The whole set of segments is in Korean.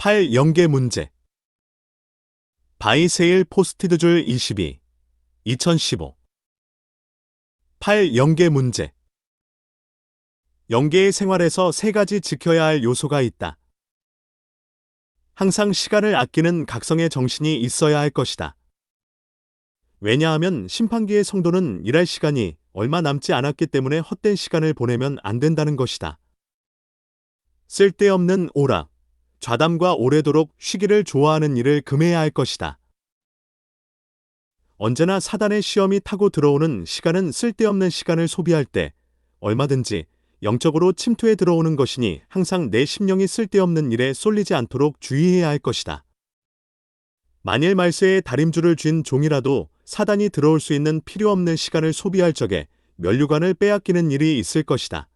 8영계 문제. 바이세일 포스티드줄 22, 2015. 8영계 문제. 영계의 생활에서 세 가지 지켜야 할 요소가 있다. 항상 시간을 아끼는 각성의 정신이 있어야 할 것이다. 왜냐하면 심판기의 성도는 일할 시간이 얼마 남지 않았기 때문에 헛된 시간을 보내면 안 된다는 것이다. 쓸데없는 오락, 좌담과 오래도록 쉬기를 좋아하는 일을 금해야 할 것이다. 언제나 사단의 시험이 타고 들어오는 시간은 쓸데없는 시간을 소비할 때 얼마든지 영적으로 침투해 들어오는 것이니 항상 내 심령이 쓸데없는 일에 쏠리지 않도록 주의해야 할 것이다. 만일 말세에 다림줄을 쥔 종이라도 사단이 들어올 수 있는 필요 없는 시간을 소비할 적에 면류관을 빼앗기는 일이 있을 것이다.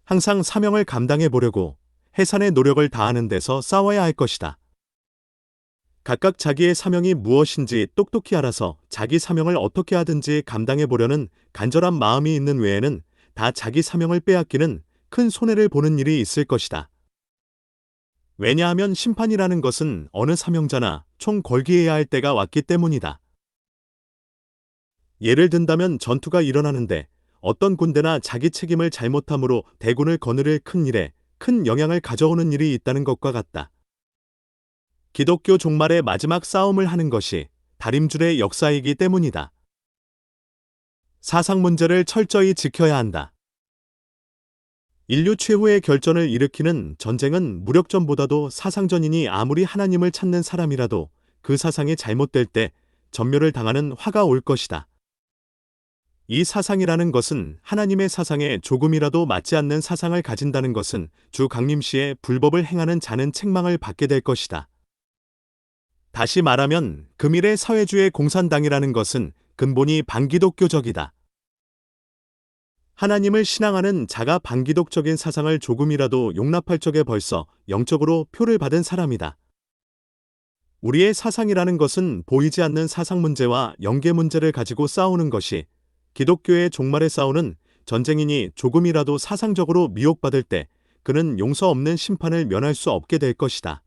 항상 사명을 감당해 보려고 해산의 노력을 다하는 데서 싸워야 할 것이다. 각각 자기의 사명이 무엇인지 똑똑히 알아서 자기 사명을 어떻게 하든지 감당해 보려는 간절한 마음이 있는 외에는 다 자기 사명을 빼앗기는 큰 손해를 보는 일이 있을 것이다. 왜냐하면 심판이라는 것은 어느 사명자나 총 걸기해야 할 때가 왔기 때문이다. 예를 든다면 전투가 일어나는데 어떤 군대나 자기 책임을 잘못함으로 대군을 거느릴 큰 일에 큰 영향을 가져오는 일이 있다는 것과 같다. 기독교 종말의 마지막 싸움을 하는 것이 다림줄의 역사이기 때문이다. 사상 문제를 철저히 지켜야 한다. 인류 최후의 결전을 일으키는 전쟁은 무력전보다도 사상전이니 아무리 하나님을 찾는 사람이라도 그 사상이 잘못될 때 전멸을 당하는 화가 올 것이다. 이 사상이라는 것은 하나님의 사상에 조금이라도 맞지 않는 사상을 가진다는 것은 주 강림시에 불법을 행하는 자는 책망을 받게 될 것이다. 다시 말하면 금일의 사회주의 공산당이라는 것은 근본이 반기독교적이다. 하나님을 신앙하는 자가 반기독적인 사상을 조금이라도 용납할 적에 벌써 영적으로 표를 받은 사람이다. 우리의 사상이라는 것은 보이지 않는 사상 문제와 영계 문제를 가지고 싸우는 것이 기독교의 종말에 싸우는 전쟁이니 조금이라도 사상적으로 미혹받을 때 그는 용서 없는 심판을 면할 수 없게 될 것이다.